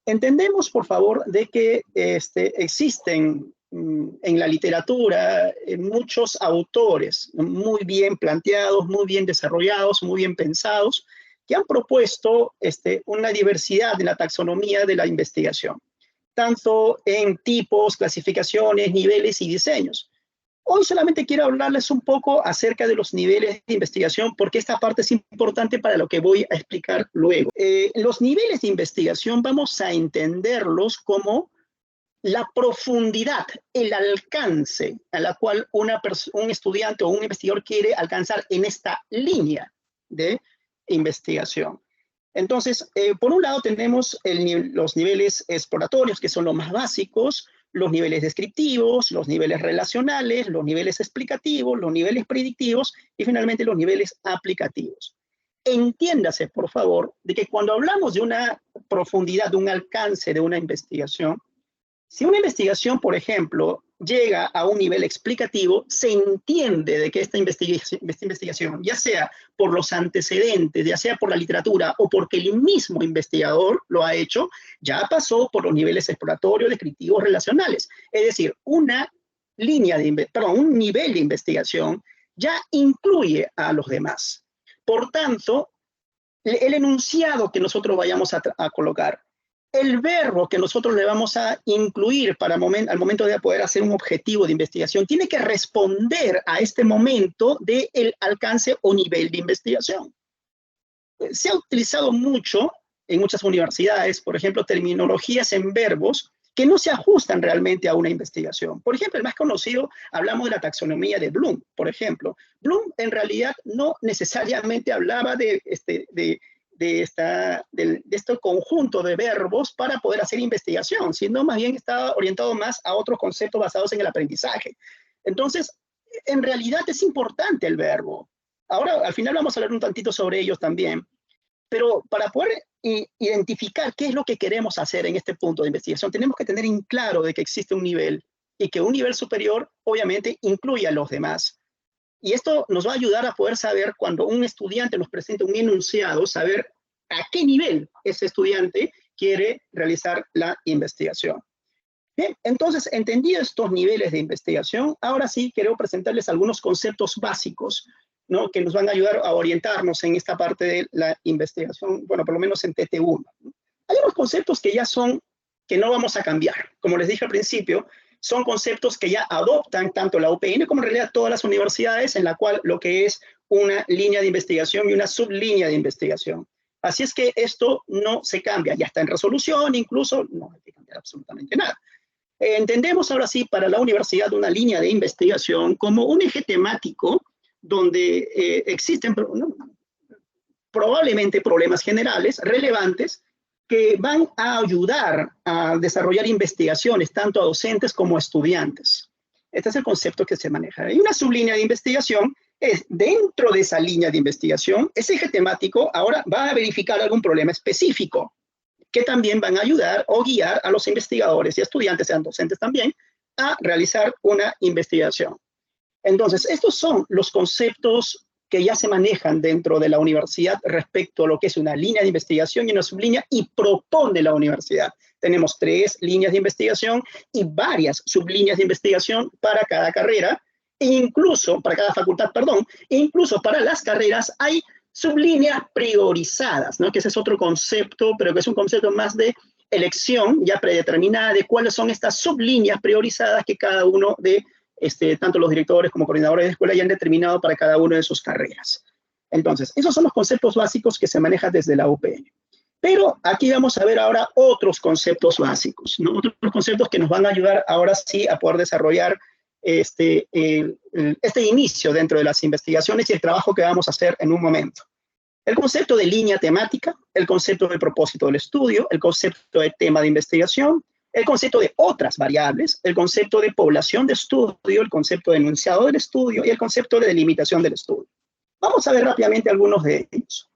Entendemos, por favor, de que existen en la literatura muchos autores muy bien planteados, muy bien desarrollados, muy bien pensados, que han propuesto una diversidad en la taxonomía de la investigación, tanto en tipos, clasificaciones, niveles y diseños. Hoy solamente quiero hablarles un poco acerca de los niveles de investigación, porque esta parte es importante para lo que voy a explicar luego. Los niveles de investigación vamos a entenderlos como la profundidad, el alcance a la cual un estudiante o un investigador quiere alcanzar en esta línea de investigación. Entonces, por un lado tenemos los niveles exploratorios, que son los más básicos, los niveles descriptivos, los niveles relacionales, los niveles explicativos, los niveles predictivos y finalmente los niveles aplicativos. Entiéndase, por favor, de que cuando hablamos de una profundidad, de un alcance de una investigación, si una investigación, por ejemplo, llega a un nivel explicativo, se entiende de que esta investigación, ya sea por los antecedentes, ya sea por la literatura o porque el mismo investigador lo ha hecho, ya pasó por los niveles exploratorios, descriptivos, relacionales. Es decir, un nivel de investigación ya incluye a los demás. Por tanto, el enunciado que nosotros vayamos a colocar, el verbo que nosotros le vamos a incluir al momento de poder hacer un objetivo de investigación, tiene que responder a este momento del alcance o nivel de investigación. Se ha utilizado mucho en muchas universidades, por ejemplo, terminologías en verbos que no se ajustan realmente a una investigación. Por ejemplo, el más conocido, hablamos de la taxonomía de Bloom, por ejemplo. Bloom en realidad no necesariamente hablaba de este conjunto de verbos para poder hacer investigación, sino más bien estaba orientado más a otros conceptos basados en el aprendizaje. Entonces, en realidad es importante el verbo. Ahora, al final vamos a hablar un tantito sobre ellos también, pero para poder identificar qué es lo que queremos hacer en este punto de investigación, tenemos que tener en claro de que existe un nivel y que un nivel superior, obviamente, incluye a los demás. Y esto nos va a ayudar a poder saber cuando un estudiante nos presenta un enunciado, saber a qué nivel ese estudiante quiere realizar la investigación. Bien, entonces, entendidos estos niveles de investigación, ahora sí quiero presentarles algunos conceptos básicos, ¿no?, que nos van a ayudar a orientarnos en esta parte de la investigación, bueno, por lo menos en TT1. Hay unos conceptos que no vamos a cambiar. Como les dije al principio, son conceptos que ya adoptan tanto la UPN como en realidad todas las universidades, en la cual lo que es una línea de investigación y una sublínea de investigación. Así es que esto no se cambia, ya está en resolución, incluso no hay que cambiar absolutamente nada. Entendemos ahora sí para la universidad una línea de investigación como un eje temático donde existen probablemente problemas generales relevantes que van a ayudar a desarrollar investigaciones tanto a docentes como a estudiantes. Este es el concepto que se maneja. Y una sublínea de investigación es, dentro de esa línea de investigación, ese eje temático ahora va a verificar algún problema específico que también van a ayudar o guiar a los investigadores y estudiantes, sean docentes también, a realizar una investigación. Entonces, estos son los conceptos que ya se manejan dentro de la universidad respecto a lo que es una línea de investigación y una sublínea, y propone la universidad. Tenemos 3 líneas de investigación y varias sublíneas de investigación para cada carrera, e incluso para cada facultad, perdón, e incluso para las carreras hay sublíneas priorizadas, ¿no?, que ese es otro concepto, pero que es un concepto más de elección ya predeterminada de cuáles son estas sublíneas priorizadas que cada uno de tanto los directores como coordinadores de escuela ya han determinado para cada una de sus carreras. Entonces, esos son los conceptos básicos que se manejan desde la UPN. Pero aquí vamos a ver ahora otros conceptos básicos, ¿no?, otros conceptos que nos van a ayudar ahora sí a poder desarrollar este inicio dentro de las investigaciones y el trabajo que vamos a hacer en un momento. El concepto de línea temática, el concepto de propósito del estudio, el concepto de tema de investigación, el concepto de otras variables, el concepto de población de estudio, el concepto de enunciado del estudio y el concepto de delimitación del estudio. Vamos a ver rápidamente algunos de ellos.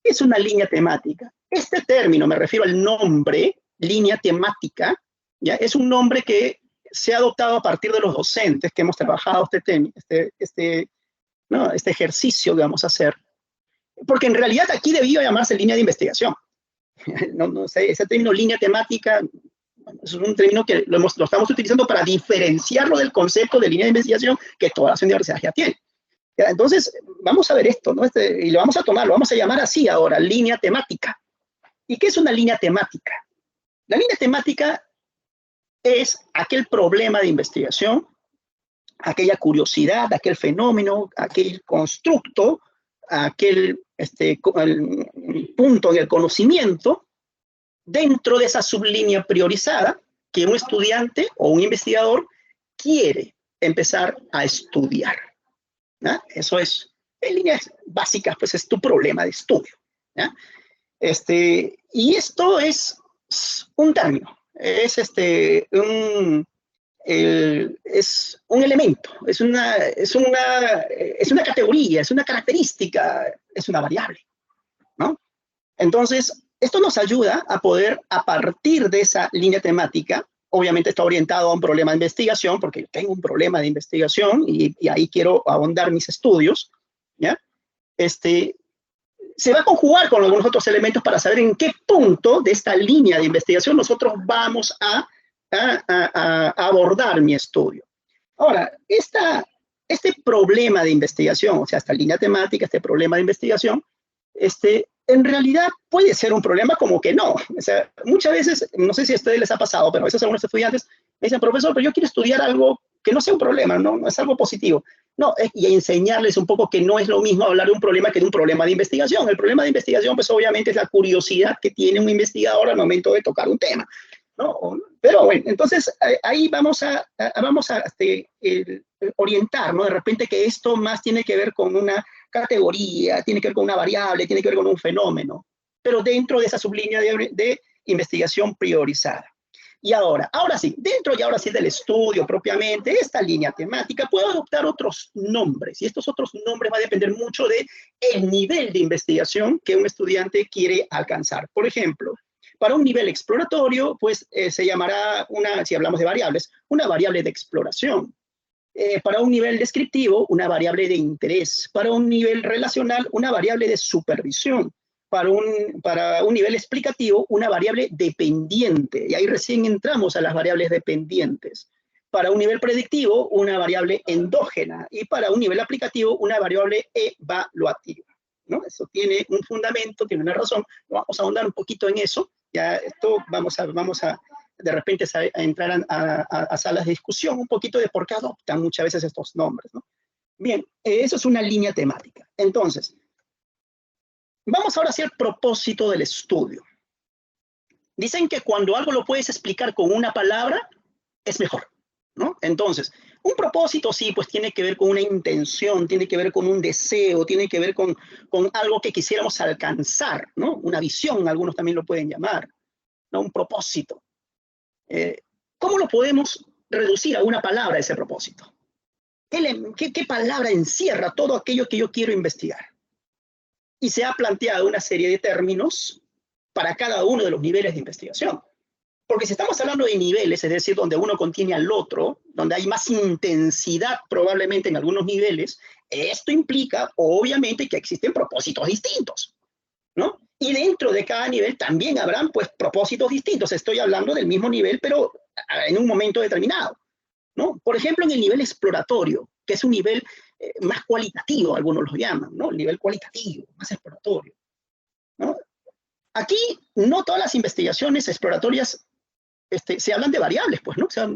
Es una línea temática. Este término, me refiero al nombre, línea temática, ¿ya?, es un nombre que se ha adoptado a partir de los docentes que hemos trabajado este ejercicio que vamos a hacer, porque en realidad aquí debió llamarse línea de investigación. No sé, ese término línea temática es un término que lo estamos utilizando para diferenciarlo del concepto de línea de investigación que todas las universidades ya tienen. ¿Ya? Entonces, vamos a ver esto, ¿no? Y lo vamos a tomar, lo vamos a llamar así ahora, línea temática. ¿Y qué es una línea temática? La línea temática es aquel problema de investigación, aquella curiosidad, aquel fenómeno, aquel constructo, aquel punto en el conocimiento dentro de esa sublínea priorizada que un estudiante o un investigador quiere empezar a estudiar. ¿Ya? Eso es, en líneas básicas, pues es tu problema de estudio. ¿Ya? Y esto es un término, es un elemento, es una categoría, es una característica, es una variable, ¿no? Entonces, esto nos ayuda a poder, a partir de esa línea temática, obviamente está orientado a un problema de investigación, porque yo tengo un problema de investigación y ahí quiero ahondar mis estudios, ¿ya? Se va a conjugar con algunos otros elementos para saber en qué punto de esta línea de investigación nosotros vamos a abordar mi estudio. Ahora, este problema de investigación, o sea, esta línea temática, este problema de investigación, en realidad puede ser un problema como que no. O sea, muchas veces, no sé si a ustedes les ha pasado, pero a veces algunos estudiantes me dicen, profesor, pero yo quiero estudiar algo que no sea un problema, no es algo positivo. No, y enseñarles un poco que no es lo mismo hablar de un problema que de un problema de investigación. El problema de investigación, pues obviamente es la curiosidad que tiene un investigador al momento de tocar un tema, ¿no? Pero bueno, entonces ahí vamos a orientar, ¿no? De repente que esto más tiene que ver con una categoría, tiene que ver con una variable, tiene que ver con un fenómeno, pero dentro de esa sublínea de investigación priorizada. Y ahora sí, ahora sí del estudio propiamente, esta línea temática puede adoptar otros nombres, y estos otros nombres van a depender mucho del nivel de investigación que un estudiante quiere alcanzar. Por ejemplo, para un nivel exploratorio, pues se llamará, si hablamos de variables, una variable de exploración. Para un nivel descriptivo, una variable de interés. Para un nivel relacional, una variable de supervisión. Para un nivel explicativo, una variable dependiente. Y ahí recién entramos a las variables dependientes. Para un nivel predictivo, una variable endógena. Y para un nivel aplicativo, una variable evaluativa, ¿no? Eso tiene un fundamento, tiene una razón. Vamos a ahondar un poquito en eso. Ya esto vamos a de repente a entrar a salas de discusión un poquito de por qué adoptan muchas veces estos nombres, ¿no? Bien, eso es una línea temática. Entonces, vamos ahora hacia el propósito del estudio. Dicen que cuando algo lo puedes explicar con una palabra, es mejor, ¿no? Entonces, un propósito sí, pues tiene que ver con una intención, tiene que ver con un deseo, tiene que ver con algo que quisiéramos alcanzar, ¿no? Una visión, algunos también lo pueden llamar, ¿no? Un propósito. ¿Cómo lo podemos reducir a una palabra ese propósito? ¿Qué palabra encierra todo aquello que yo quiero investigar? Y se ha planteado una serie de términos para cada uno de los niveles de investigación. Porque si estamos hablando de niveles, es decir, donde uno contiene al otro, donde hay más intensidad probablemente en algunos niveles, esto implica obviamente que existen propósitos distintos, ¿no? Y dentro de cada nivel también habrán pues propósitos distintos. Estoy hablando del mismo nivel, pero en un momento determinado, ¿no? Por ejemplo, en el nivel exploratorio, que es un nivel más cualitativo, algunos lo llaman, ¿no? El nivel cualitativo, más exploratorio, ¿no? Aquí no todas las investigaciones exploratorias se hablan de variables, pues, ¿no? O sea,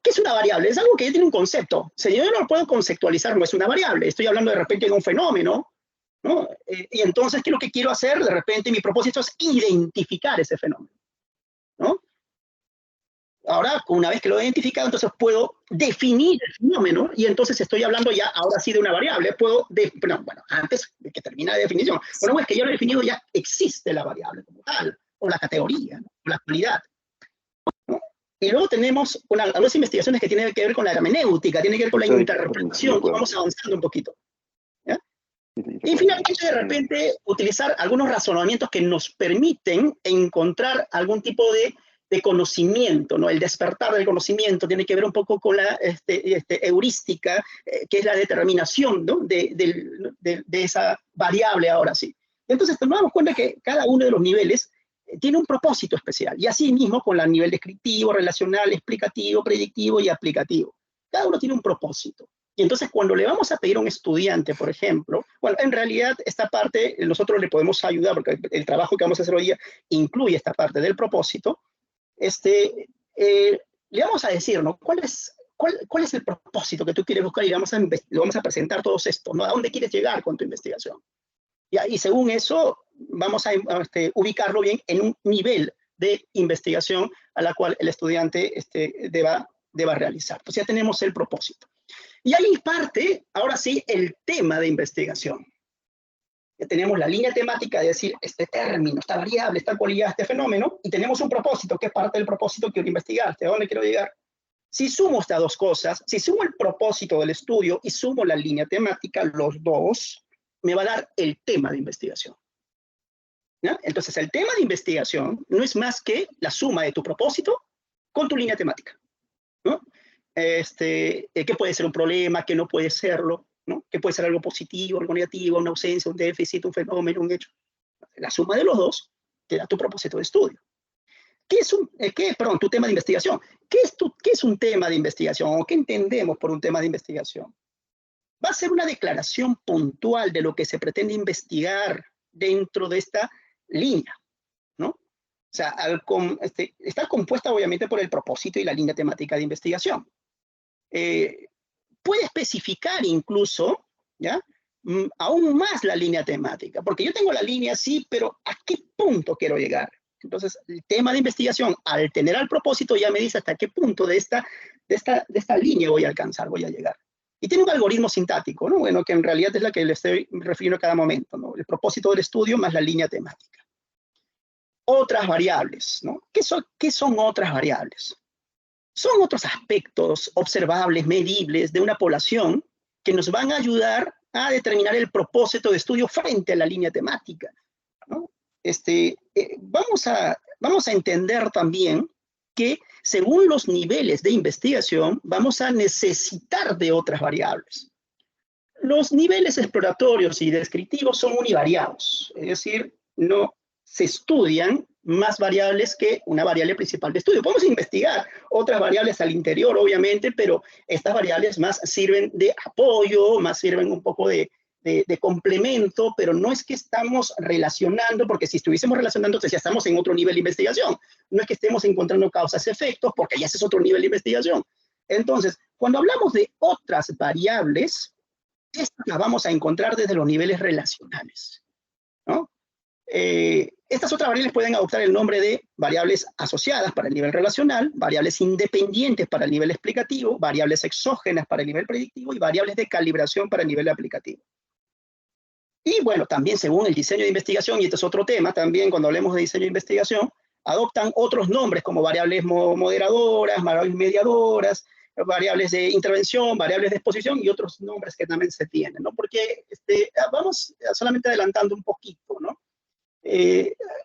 ¿qué es una variable? Es algo que ya tiene un concepto. Si yo no lo puedo conceptualizar, no es una variable. Estoy hablando de repente de un fenómeno, ¿no? Y entonces, ¿qué es lo que quiero hacer? De repente, mi propósito es identificar ese fenómeno, ¿no? Ahora, una vez que lo he identificado, entonces puedo definir el fenómeno y entonces estoy hablando ya, ahora sí, de una variable. Bueno, antes de que termine la definición. Bueno, pues que ya lo he definido, ya existe la variable como tal, o la categoría, ¿no? O la cualidad, ¿no? Y luego tenemos algunas investigaciones que tienen que ver con la hermenéutica, tienen que ver con la interpretación, y vamos avanzando un poquito. ¿Ya? Y finalmente, de repente, utilizar algunos razonamientos que nos permiten encontrar algún tipo de conocimiento, ¿no? El despertar del conocimiento tiene que ver un poco con la heurística, que es la determinación, ¿no? de esa variable ahora sí. Entonces nos damos cuenta que cada uno de los niveles tiene un propósito especial. Y así mismo con el nivel descriptivo, relacional, explicativo, predictivo y aplicativo. Cada uno tiene un propósito. Y entonces cuando le vamos a pedir a un estudiante, por ejemplo, bueno, en realidad esta parte nosotros le podemos ayudar porque el trabajo que vamos a hacer hoy día incluye esta parte del propósito. Le vamos a decir, ¿no? ¿Cuál es el propósito que tú quieres buscar? Y le vamos a presentar todos estos, ¿no? ¿A dónde quieres llegar con tu investigación? Y según eso, vamos a ubicarlo bien en un nivel de investigación a la cual el estudiante deba realizar. Pues ya tenemos el propósito. Y ahí parte, ahora sí, el tema de investigación. Ya tenemos la línea temática de decir, este término, esta variable, esta cualidad, este fenómeno, y tenemos un propósito, que es parte del propósito que quiero investigar, ¿a dónde quiero llegar? Si sumo estas dos cosas, si sumo el propósito del estudio y sumo la línea temática, los dos, me va a dar el tema de investigación. ¿Ya? Entonces, el tema de investigación no es más que la suma de tu propósito con tu línea temática, ¿no? ¿Qué puede ser un problema? ¿Qué no puede serlo? ¿No? ¿Qué puede ser algo positivo, algo negativo, una ausencia, un déficit, un fenómeno, un hecho? La suma de los dos te da tu propósito de estudio. ¿Qué es tu tema de investigación? ¿Qué es un tema de investigación? ¿O qué entendemos por un tema de investigación? Va a ser una declaración puntual de lo que se pretende investigar dentro de esta línea, ¿no? O sea, está compuesta obviamente por el propósito y la línea temática de investigación. Puede especificar incluso, ¿ya? Aún más la línea temática, porque yo tengo la línea sí, pero ¿a qué punto quiero llegar? Entonces, el tema de investigación, al tener al propósito, ya me dice hasta qué punto de esta línea voy a alcanzar, voy a llegar. Y tiene un algoritmo sintáctico, ¿no? Bueno, que en realidad es la que le estoy refiriendo a cada momento, ¿no? El propósito del estudio más la línea temática. Otras variables, ¿no? ¿Qué son otras variables? Son otros aspectos observables, medibles de una población que nos van a ayudar a determinar el propósito de estudio frente a la línea temática, ¿no? Vamos a entender también que según los niveles de investigación vamos a necesitar de otras variables. Los niveles exploratorios y descriptivos son univariados, es decir, no se estudian más variables que una variable principal de estudio. Podemos investigar otras variables al interior, obviamente, pero estas variables más sirven de apoyo, más sirven un poco de complemento, pero no es que estamos relacionando, porque si estuviésemos relacionando, entonces ya estamos en otro nivel de investigación. No es que estemos encontrando causas y efectos, porque ya ese es otro nivel de investigación. Entonces, cuando hablamos de otras variables, estas las vamos a encontrar desde los niveles relacionales, ¿no? Estas otras variables pueden adoptar el nombre de variables asociadas para el nivel relacional, variables independientes para el nivel explicativo, variables exógenas para el nivel predictivo y variables de calibración para el nivel aplicativo. Y bueno, también según el diseño de investigación, y este es otro tema también cuando hablemos de diseño de investigación, adoptan otros nombres como variables moderadoras, variables mediadoras, variables de intervención, variables de exposición y otros nombres que también se tienen, ¿no? Porque vamos solamente adelantando un poquito, ¿no?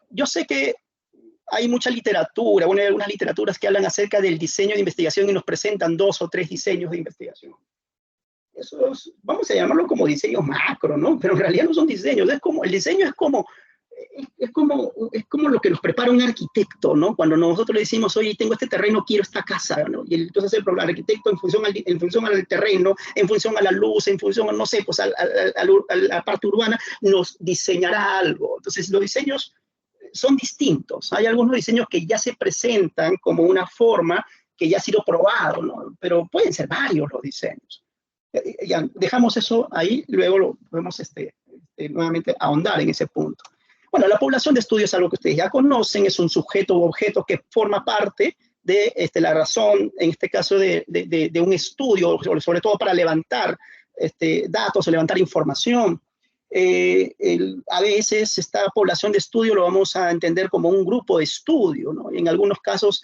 Yo sé que hay mucha literatura, bueno, hay algunas literaturas que hablan acerca del diseño de investigación y nos presentan 2 o 3 diseños de investigación. Vamos a llamarlo como diseños macro, ¿no? Pero en realidad no son diseños, el diseño es como lo que nos prepara un arquitecto, ¿no? Cuando nosotros le decimos, oye, tengo este terreno, quiero esta casa, ¿no? Y entonces el arquitecto en función al terreno, en función a la luz, en función, no sé, pues a la parte urbana, nos diseñará algo. Entonces los diseños son distintos. Hay algunos diseños que ya se presentan como una forma que ya ha sido probado, ¿no? Pero pueden ser varios los diseños. Ya, dejamos eso ahí, luego lo podemos nuevamente ahondar en ese punto. Bueno, la población de estudio es algo que ustedes ya conocen, es un sujeto u objeto que forma parte de la razón, en este caso de un estudio, sobre todo para levantar datos o levantar información. A veces esta población de estudio lo vamos a entender como un grupo de estudio, ¿no? Y en algunos casos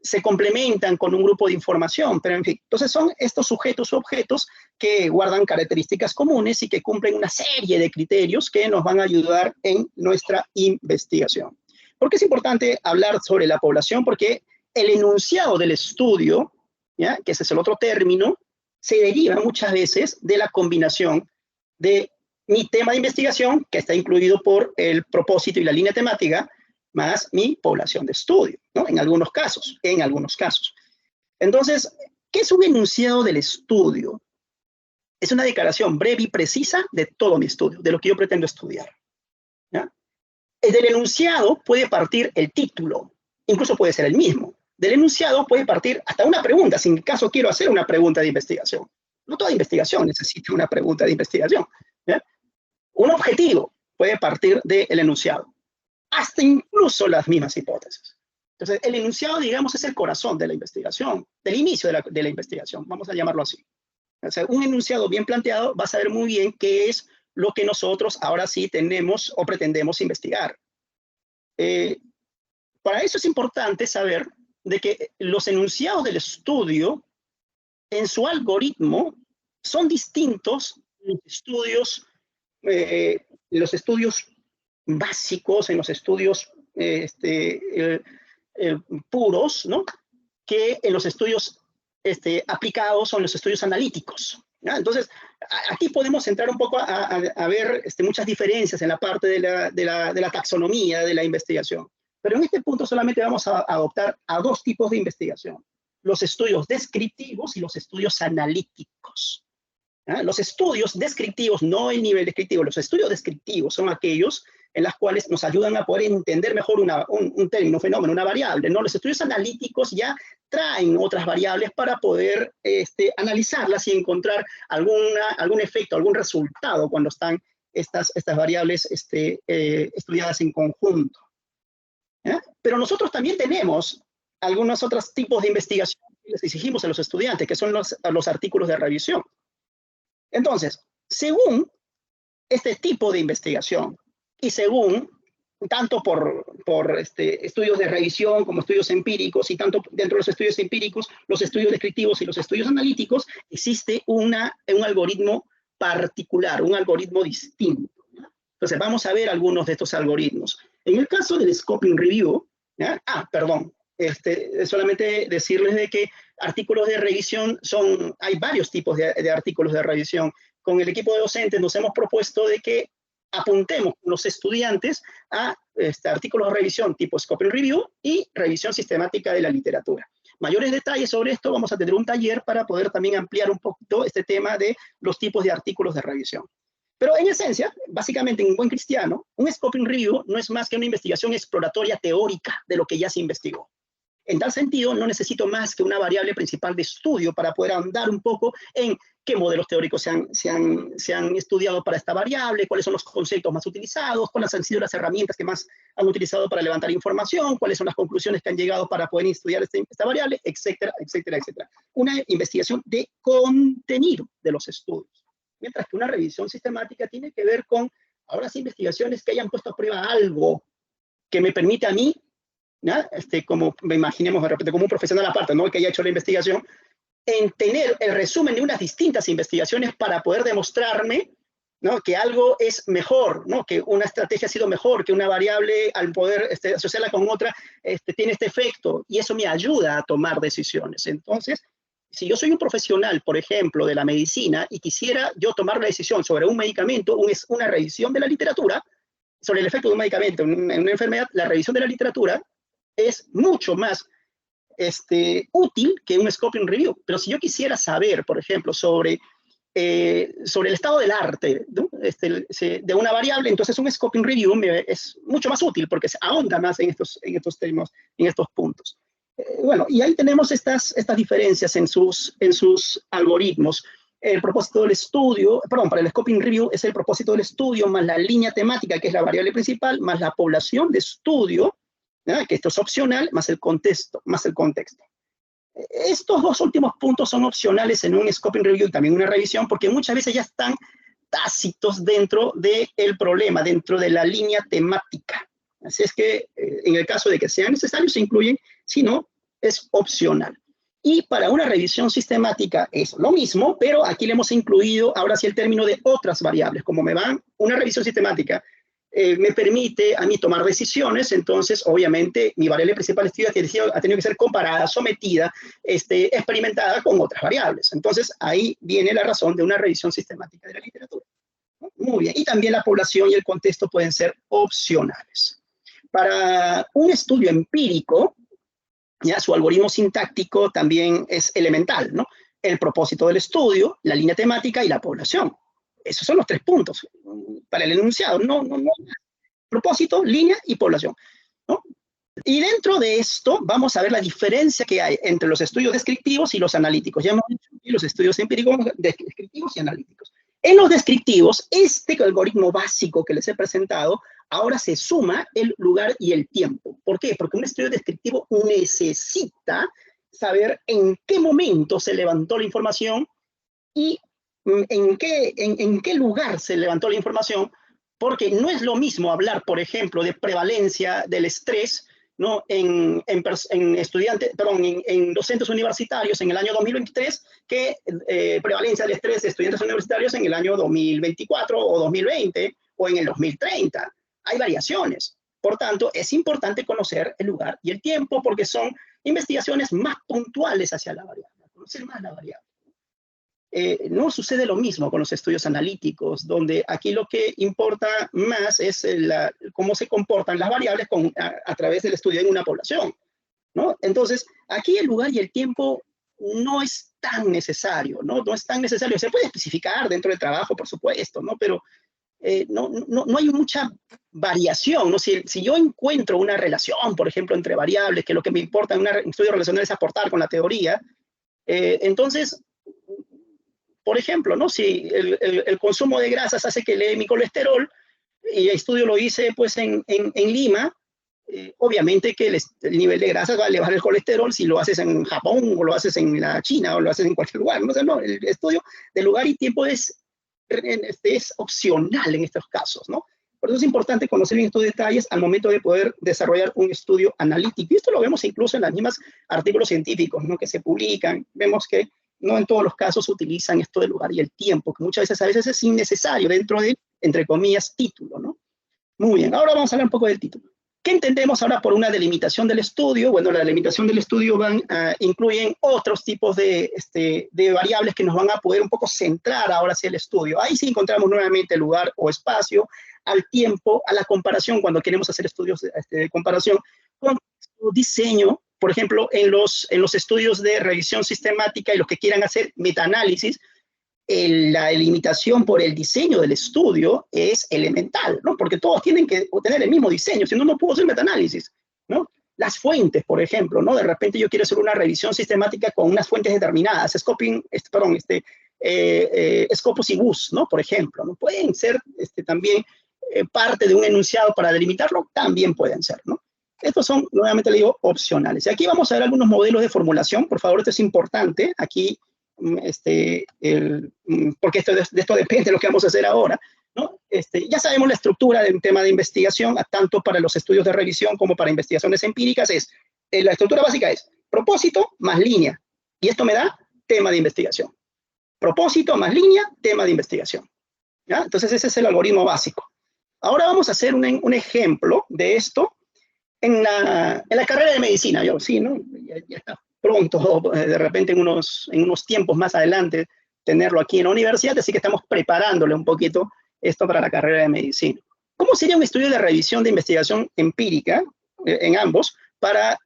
se complementan con un grupo de información, pero en fin, entonces son estos sujetos u objetos que guardan características comunes y que cumplen una serie de criterios que nos van a ayudar en nuestra investigación. ¿Por qué es importante hablar sobre la población? Porque el enunciado del estudio, ¿ya? Que ese es el otro término, se deriva muchas veces de la combinación de mi tema de investigación, que está incluido por el propósito y la línea temática, más mi población de estudio, ¿no? En algunos casos, en algunos casos. Entonces, ¿qué es un enunciado del estudio? Es una declaración breve y precisa de todo mi estudio, de lo que yo pretendo estudiar, ¿ya? Del enunciado puede partir el título, incluso puede ser el mismo. Del enunciado puede partir hasta una pregunta, si en caso quiero hacer una pregunta de investigación. No toda investigación necesita una pregunta de investigación, ¿ya? Un objetivo puede partir del enunciado, hasta incluso las mismas hipótesis. Entonces, el enunciado, digamos, es el corazón de la investigación, del inicio de la investigación, vamos a llamarlo así. O sea, un enunciado bien planteado va a saber muy bien qué es lo que nosotros ahora sí tenemos o pretendemos investigar. Para eso es importante saber de que los enunciados del estudio en su algoritmo son distintos en los estudios básicos, en los estudios puros, ¿no? Que en los estudios aplicados o en los estudios analíticos, ¿ya? Entonces, aquí podemos entrar un poco a ver muchas diferencias en la parte de la taxonomía de la investigación. Pero en este punto solamente vamos a adoptar a dos tipos de investigación: los estudios descriptivos y los estudios analíticos. ¿Ya? Los estudios descriptivos, no el nivel descriptivo, los estudios descriptivos son aquellos en las cuales nos ayudan a poder entender mejor un término, un fenómeno, una variable, ¿no? Los estudios analíticos ya traen otras variables para poder analizarlas y encontrar algún efecto, algún resultado cuando están estas variables estudiadas en conjunto. ¿Ya? Pero nosotros también tenemos algunos otros tipos de investigación que les exigimos a los estudiantes, que son los artículos de revisión. Entonces, según este tipo de investigación y según tanto por estudios de revisión como estudios empíricos, y tanto dentro de los estudios empíricos, los estudios descriptivos y los estudios analíticos, existe un algoritmo particular, un algoritmo distinto, ¿ya? Entonces, vamos a ver algunos de estos algoritmos. En el caso del Scoping Review, ¿ya? Perdón, solamente decirles de que artículos de revisión hay varios tipos de artículos de revisión. Con el equipo de docentes nos hemos propuesto de que apuntemos a los estudiantes a artículos de revisión tipo Scoping Review y revisión sistemática de la literatura. Mayores detalles sobre esto vamos a tener un taller para poder también ampliar un poquito este tema de los tipos de artículos de revisión. Pero en esencia, básicamente en buen cristiano, un Scoping Review no es más que una investigación exploratoria teórica de lo que ya se investigó. En tal sentido, no necesito más que una variable principal de estudio para poder ahondar un poco en qué modelos teóricos se han estudiado para esta variable, cuáles son los conceptos más utilizados, cuáles han sido las herramientas que más han utilizado para levantar información, cuáles son las conclusiones que han llegado para poder estudiar esta variable, etcétera, etcétera, etcétera. Una investigación de contenido de los estudios. Mientras que una revisión sistemática tiene que ver con, ahora sí, investigaciones que hayan puesto a prueba algo que me permite a mí, ¿no? Como me imaginemos de repente como un profesional aparte, ¿no? Que haya hecho la investigación, en tener el resumen de unas distintas investigaciones para poder demostrarme, ¿no? Que algo es mejor, ¿no? Que una estrategia ha sido mejor, que una variable al poder asociarla con otra tiene este efecto, y eso me ayuda a tomar decisiones. Entonces, si yo soy un profesional, por ejemplo, de la medicina, y quisiera yo tomar la decisión sobre un medicamento, una revisión de la literatura, sobre el efecto de un medicamento en una enfermedad, la revisión de la literatura es mucho más útil que un Scoping Review. Pero si yo quisiera saber, por ejemplo, sobre el estado del arte, ¿no? De una variable, entonces un Scoping Review es mucho más útil porque se ahonda más en estos temas, en estos puntos. Bueno, y ahí tenemos estas diferencias en sus algoritmos. El propósito del estudio, perdón, para el Scoping Review es el propósito del estudio más la línea temática, que es la variable principal, más la población de estudio, ¿ya? Que esto es opcional, más el contexto. Estos dos últimos puntos son opcionales en un Scoping Review y también una revisión, porque muchas veces ya están tácitos dentro del problema, dentro de la línea temática. Así es que en el caso de que sean necesarios se incluyen, si no, es opcional. Y para una revisión sistemática es lo mismo, pero aquí le hemos incluido ahora sí el término de otras variables. Como una revisión sistemática me permite a mí tomar decisiones, entonces obviamente mi variable principal estudio ha tenido que ser comparada, sometida, experimentada con otras variables. Entonces ahí viene la razón de una revisión sistemática de la literatura. Muy bien, y también la población y el contexto pueden ser opcionales. Para un estudio empírico, ¿ya? Su algoritmo sintáctico también es elemental, ¿no? El propósito del estudio, la línea temática y la población. Esos son los 3 puntos para el enunciado. No. Propósito, línea y población, ¿no? Y dentro de esto vamos a ver la diferencia que hay entre los estudios descriptivos y los analíticos. Ya hemos dicho que los estudios empíricos, descriptivos y analíticos. En los descriptivos, este algoritmo básico que les he presentado, ahora se suma el lugar y el tiempo. ¿Por qué? Porque un estudio descriptivo necesita saber en qué momento se levantó la información y en qué lugar se levantó la información, porque no es lo mismo hablar, por ejemplo, de prevalencia del estrés, ¿no? en docentes universitarios en el año 2023 que prevalencia del estrés de estudiantes universitarios en el año 2024 o 2020 o en el 2030. Hay variaciones. Por tanto, es importante conocer el lugar y el tiempo porque son investigaciones más puntuales hacia la variable, conocer más la variable. No sucede lo mismo con los estudios analíticos, donde aquí lo que importa más es cómo se comportan las variables a través del estudio en una población, ¿no? Entonces, aquí el lugar y el tiempo no es tan necesario, ¿no? No es tan necesario. Se puede especificar dentro del trabajo, por supuesto, ¿no? Pero no hay mucha variación, ¿no? Si yo encuentro una relación, por ejemplo, entre variables, que lo que me importa en un estudio relacional es aportar con la teoría, entonces por ejemplo, ¿no? Si el consumo de grasas hace que eleve mi colesterol, y el estudio lo hice pues en Lima, obviamente que el nivel de grasas va a elevar el colesterol si lo haces en Japón o lo haces en la China o lo haces en cualquier lugar. ¿No? O sea, no, el estudio de lugar y tiempo es opcional en estos casos, ¿no? Por eso es importante conocer bien estos detalles al momento de poder desarrollar un estudio analítico. Y esto lo vemos incluso en los mismos artículos científicos, ¿no? Que se publican. Vemos que no en todos los casos utilizan esto del lugar y el tiempo, que muchas veces a veces es innecesario dentro del, entre comillas, título, ¿no? Muy bien, ahora vamos a hablar un poco del título. ¿Qué entendemos ahora por una delimitación del estudio? Bueno, la delimitación del estudio incluyen otros tipos de variables que nos van a poder un poco centrar ahora hacia el estudio. Ahí sí encontramos nuevamente el lugar o espacio, al tiempo, a la comparación, cuando queremos hacer estudios de comparación con diseño. Por ejemplo, en los estudios de revisión sistemática y los que quieran hacer metaanálisis, la delimitación por el diseño del estudio es elemental, ¿no? Porque todos tienen que tener el mismo diseño, si no, no puedo hacer metaanálisis, ¿no? Las fuentes, por ejemplo, ¿no? De repente yo quiero hacer una revisión sistemática con unas fuentes determinadas, Scopus y Bus, ¿no? Por ejemplo, ¿no? Pueden ser también parte de un enunciado para delimitarlo, también pueden ser, ¿no? Estos son, nuevamente le digo, opcionales. Y aquí vamos a ver algunos modelos de formulación. Por favor, esto es importante. Aquí, porque de esto depende lo que vamos a hacer ahora, ¿no? Ya sabemos la estructura de un tema de investigación, tanto para los estudios de revisión como para investigaciones empíricas. La estructura básica es propósito más línea. Y esto me da tema de investigación. Propósito más línea, tema de investigación. ¿Ya? Entonces, ese es el algoritmo básico. Ahora vamos a hacer un ejemplo de esto. En la carrera de medicina, sí, ¿no? Ya está pronto, de repente en unos tiempos más adelante, tenerlo aquí en la universidad, así que estamos preparándole un poquito esto para la carrera de medicina. ¿Cómo sería un estudio de revisión de investigación empírica en ambos para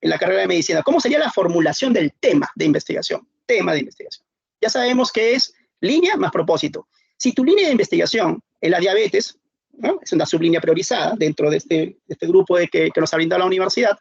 la carrera de medicina? ¿Cómo sería la formulación del tema de investigación? Tema de investigación. Ya sabemos que es línea más propósito. Si tu línea de investigación es la diabetes, ¿no? Es una sublínea priorizada dentro de este grupo que nos ha brindado la universidad,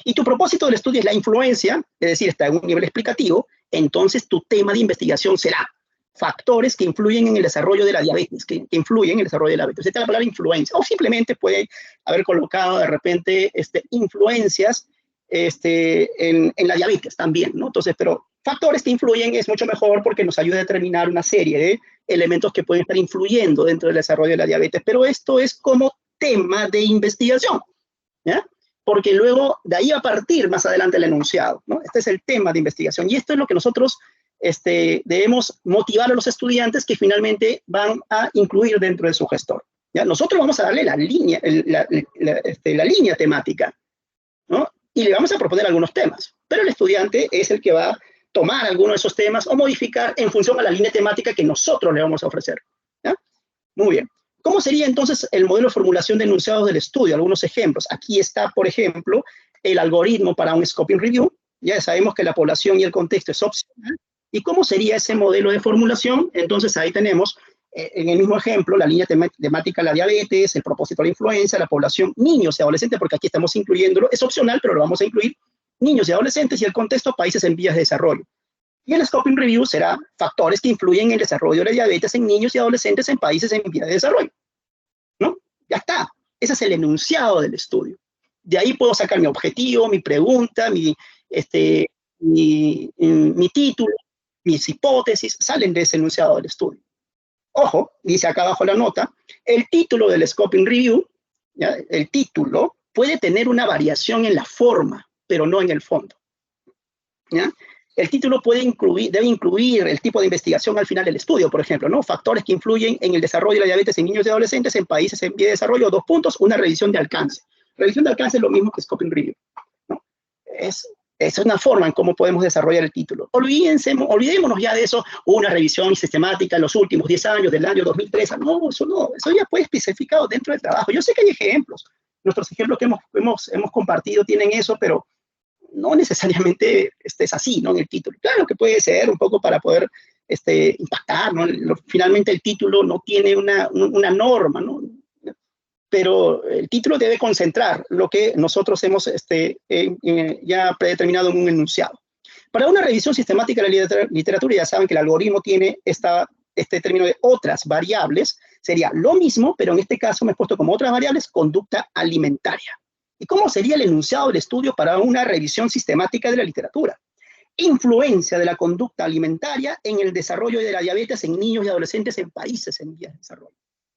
y tu propósito del estudio es la influencia, es decir, está en un nivel explicativo, entonces tu tema de investigación será factores que influyen en el desarrollo de la diabetes, que influyen en el desarrollo de la diabetes. Esta es la palabra influencia, o simplemente puede haber colocado de repente influencias en la diabetes también, ¿no? Entonces, pero factores que influyen es mucho mejor porque nos ayuda a determinar una serie de elementos que pueden estar influyendo dentro del desarrollo de la diabetes, pero esto es como tema de investigación, ¿ya? Porque luego de ahí va a partir más adelante el enunciado, ¿no? Este es el tema de investigación y esto es lo que nosotros debemos motivar a los estudiantes que finalmente van a incluir dentro de su gestor, ¿ya? Nosotros vamos a darle la línea temática, ¿no? Y le vamos a proponer algunos temas, pero el estudiante es el que va a tomar alguno de esos temas o modificar en función a la línea temática que nosotros le vamos a ofrecer, ¿ya? Muy bien. ¿Cómo sería entonces el modelo de formulación de enunciados del estudio? Algunos ejemplos. Aquí está, por ejemplo, el algoritmo para un scoping review. Ya sabemos que la población y el contexto es opcional. ¿Y cómo sería ese modelo de formulación? Entonces ahí tenemos, en el mismo ejemplo, la línea temática, la diabetes, el propósito de la influenza, la población, niños y adolescentes, porque aquí estamos incluyéndolo, es opcional, pero lo vamos a incluir, niños y adolescentes, y el contexto, países en vías de desarrollo. Y el scoping review será factores que influyen en el desarrollo de la diabetes en niños y adolescentes en países en vías de desarrollo. ¿No? Ya está. Ese es el enunciado del estudio. De ahí puedo sacar mi objetivo, mi pregunta, mi título, mis hipótesis, salen de ese enunciado del estudio. Ojo, dice acá abajo la nota, el título del scoping review, ¿ya? El título puede tener una variación en la forma, pero no en el fondo. ¿Ya? El título debe incluir el tipo de investigación al final del estudio, por ejemplo, ¿no? Factores que influyen en el desarrollo de la diabetes en niños y adolescentes en países en vía de desarrollo, 2 puntos, una revisión de alcance. Revisión de alcance es lo mismo que scoping review, ¿no? Es una forma en cómo podemos desarrollar el título. Olvidémonos ya de eso, una revisión sistemática en los últimos 10 años, del año 2003. No, eso ya fue especificado dentro del trabajo. Yo sé que hay ejemplos, nuestros ejemplos que hemos compartido tienen eso, pero no necesariamente es así, ¿no? En el título. Claro que puede ser un poco para poder impactar, ¿no? Finalmente el título no tiene una norma, ¿no? Pero el título debe concentrar lo que nosotros hemos ya predeterminado en un enunciado. Para una revisión sistemática de la literatura, ya saben que el algoritmo tiene este término de otras variables, sería lo mismo, pero en este caso me he puesto como otras variables, conducta alimentaria. ¿Y cómo sería el enunciado del estudio para una revisión sistemática de la literatura? Influencia de la conducta alimentaria en el desarrollo de la diabetes en niños y adolescentes en países en vías de desarrollo.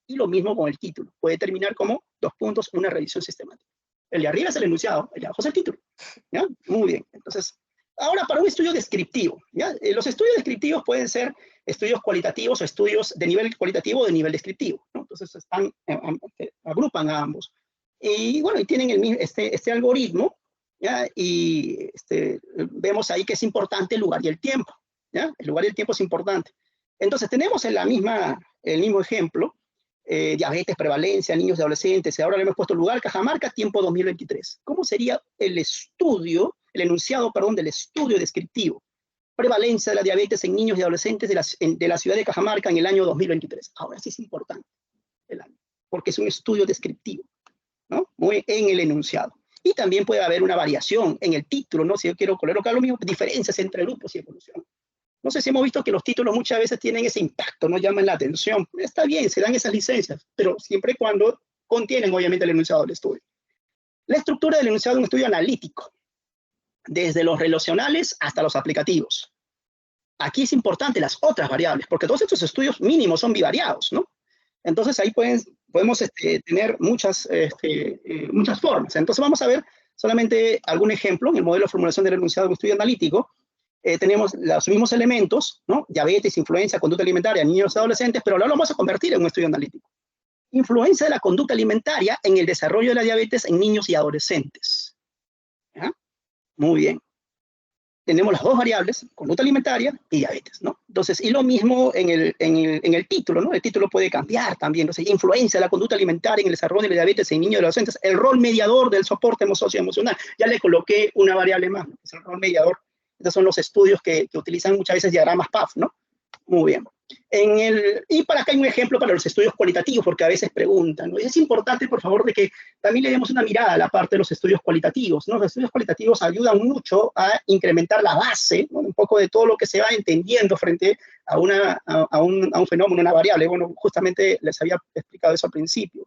Y lo mismo con el título. Puede terminar como 2 puntos, una revisión sistemática. El de arriba es el enunciado, el de abajo es el título. ¿Ya? Muy bien. Entonces, ahora para un estudio descriptivo. ¿Ya? Los estudios descriptivos pueden ser estudios cualitativos o estudios de nivel cualitativo o de nivel descriptivo, ¿no? Entonces, agrupan a ambos. Y bueno, y tienen este algoritmo, ¿ya? Y vemos ahí que es importante el lugar y el tiempo, ¿ya? El lugar y el tiempo es importante. Entonces, tenemos el mismo ejemplo, diabetes, prevalencia, niños y adolescentes. Ahora le hemos puesto lugar, Cajamarca, tiempo 2023. ¿Cómo sería el enunciado, del estudio descriptivo? Prevalencia de la diabetes en niños y adolescentes de la ciudad de Cajamarca en el año 2023. Ahora sí es importante el año, porque es un estudio descriptivo, ¿no? En el enunciado. Y también puede haber una variación en el título, ¿no? Si yo quiero colocar lo mismo, diferencias entre grupos y evolución. No sé si hemos visto que los títulos muchas veces tienen ese impacto, no llaman la atención. Está bien, se dan esas licencias, pero siempre y cuando contienen, obviamente, el enunciado del estudio. La estructura del enunciado es un estudio analítico, desde los relacionales hasta los aplicativos. Aquí es importante las otras variables, porque todos estos estudios mínimos son bivariados, ¿no? Entonces ahí podemos tener muchas formas. Entonces vamos a ver solamente algún ejemplo. En el modelo de formulación del enunciado de un estudio analítico, tenemos los mismos elementos, ¿no? Diabetes, influencia, conducta alimentaria, niños y adolescentes, pero ahora lo vamos a convertir en un estudio analítico. Influencia de la conducta alimentaria en el desarrollo de la diabetes en niños y adolescentes. ¿Ya? Muy bien. Tenemos las dos variables, conducta alimentaria y diabetes, ¿no? Entonces, y lo mismo en el título, ¿no? El título puede cambiar también. Entonces, influencia de la conducta alimentaria en el desarrollo de la diabetes en niños y adolescentes, el rol mediador del soporte socioemocional. Ya le coloqué una variable más, ¿no? Es el rol mediador. Estos son los estudios que utilizan muchas veces diagramas PAF, ¿no? Muy bien. Y para acá hay un ejemplo para los estudios cualitativos, porque a veces preguntan, ¿no? Y es importante, por favor, de que también le demos una mirada a la parte de los estudios cualitativos, ¿no? Los estudios cualitativos ayudan mucho a incrementar la base, ¿no? Un poco de todo lo que se va entendiendo frente a un fenómeno, una variable. Bueno, justamente les había explicado eso al principio.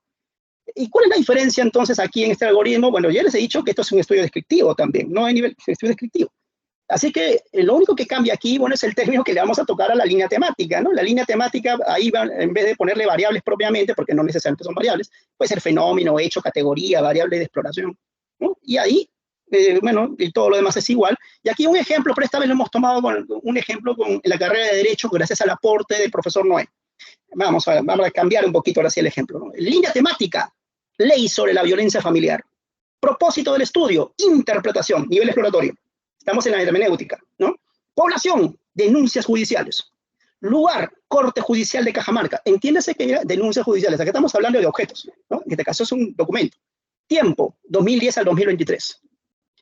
¿Y cuál es la diferencia entonces aquí en este algoritmo? Bueno, ya les he dicho que esto es un estudio descriptivo también, no hay nivel de estudio descriptivo. Así que lo único que cambia aquí, bueno, es el término que le vamos a tocar a la línea temática, ¿no? La línea temática, ahí va, en vez de ponerle variables propiamente, porque no necesariamente son variables, puede ser fenómeno, hecho, categoría, variable de exploración, ¿no? Y ahí, bueno, y todo lo demás es igual. Y aquí un ejemplo, pero esta vez lo hemos tomado un ejemplo con la carrera de Derecho, gracias al aporte del profesor Noé. Vamos a cambiar un poquito ahora sí el ejemplo, ¿no? Línea temática, ley sobre la violencia familiar. Propósito del estudio, interpretación, nivel exploratorio. Estamos en la hermenéutica, ¿no? Población, denuncias judiciales. Lugar, Corte Judicial de Cajamarca. Entiéndase que mira, denuncias judiciales. Aquí estamos hablando de objetos, ¿no? En este caso es un documento. Tiempo, 2010 al 2023.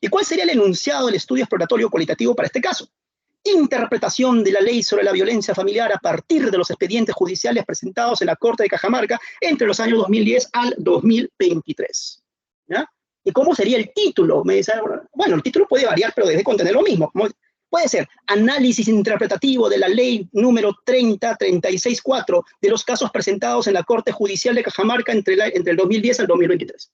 ¿Y cuál sería el enunciado del estudio exploratorio cualitativo para este caso? Interpretación de la ley sobre la violencia familiar a partir de los expedientes judiciales presentados en la Corte de Cajamarca entre los años 2010 al 2023. ¿Ya? ¿Y cómo sería el título? Me dice, bueno, el título puede variar, pero debe contener lo mismo. Puede ser análisis interpretativo de la ley número 30.36.4 de los casos presentados en la Corte Judicial de Cajamarca entre el 2010 al 2023.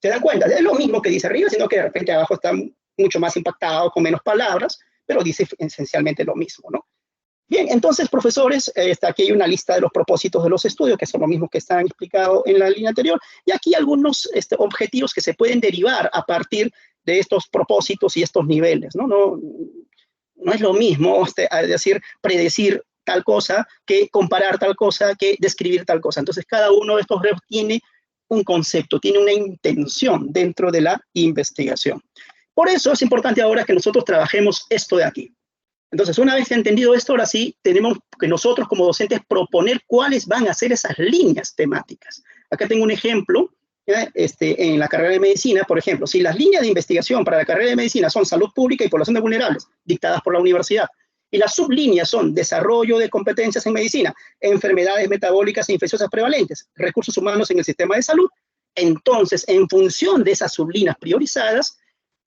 ¿Se dan cuenta? Es lo mismo que dice arriba, sino que de repente abajo está mucho más impactado, con menos palabras, pero dice esencialmente lo mismo, ¿no? Bien, entonces, profesores, aquí hay una lista de los propósitos de los estudios, que son los mismos que están explicados en la línea anterior, y aquí algunos objetivos que se pueden derivar a partir de estos propósitos y estos niveles, ¿no? No es lo mismo decir, predecir tal cosa, que comparar tal cosa, que describir tal cosa. Entonces, cada uno de estos retos tiene un concepto, tiene una intención dentro de la investigación. Por eso es importante ahora que nosotros trabajemos esto de aquí. Entonces, una vez entendido esto, ahora sí, tenemos que nosotros como docentes proponer cuáles van a ser esas líneas temáticas. Acá tengo un ejemplo, en la carrera de medicina, por ejemplo, si las líneas de investigación para la carrera de medicina son salud pública y población de vulnerables, dictadas por la universidad, y las sublíneas son desarrollo de competencias en medicina, enfermedades metabólicas e infecciosas prevalentes, recursos humanos en el sistema de salud, entonces, en función de esas sublíneas priorizadas,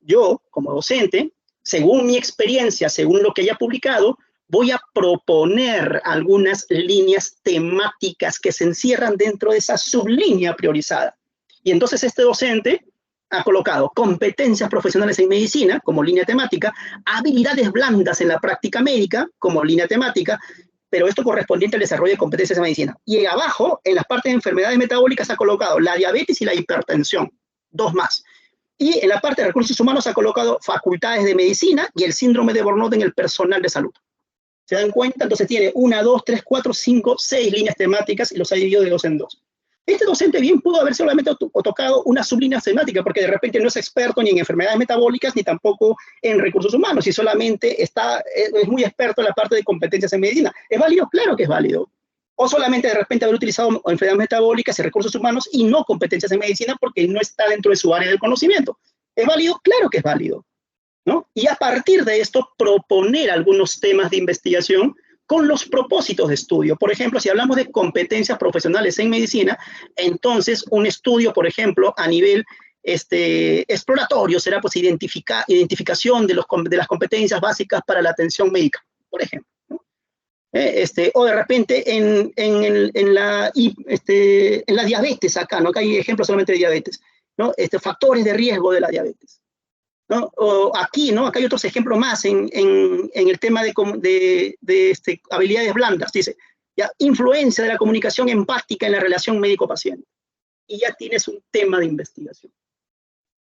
yo, como docente, según mi experiencia, según lo que haya publicado, voy a proponer algunas líneas temáticas que se encierran dentro de esa sublínea priorizada. Y entonces este docente ha colocado competencias profesionales en medicina como línea temática, habilidades blandas en la práctica médica como línea temática, pero esto correspondiente al desarrollo de competencias en medicina. Y abajo, en las partes de enfermedades metabólicas, ha colocado la diabetes y la hipertensión, dos más. Y en la parte de recursos humanos ha colocado facultades de medicina y el síndrome de Burnout en el personal de salud. ¿Se dan cuenta? Entonces tiene 1, 2, 3, 4, 5, 6 líneas temáticas y los ha dividido de 2 en 2. Este docente bien pudo haber solamente tocado una sublínea temática, porque de repente no es experto ni en enfermedades metabólicas ni tampoco en recursos humanos, y solamente es muy experto en la parte de competencias en medicina. ¿Es válido? Claro que es válido. O solamente de repente haber utilizado enfermedades metabólicas y recursos humanos y no competencias en medicina porque no está dentro de su área de conocimiento. ¿Es válido? Claro que es válido, ¿no? Y a partir de esto proponer algunos temas de investigación con los propósitos de estudio. Por ejemplo, si hablamos de competencias profesionales en medicina, entonces un estudio, por ejemplo, a nivel exploratorio será pues identificación de las competencias básicas para la atención médica, por ejemplo, ¿no? O de repente en la diabetes acá, ¿no? Acá hay ejemplos solamente de diabetes, ¿no? Factores de riesgo de la diabetes, ¿no? O aquí, ¿no? Acá hay otros ejemplos más en el tema de habilidades blandas. Dice, ya, influencia de la comunicación empática en la relación médico-paciente. Y ya tienes un tema de investigación.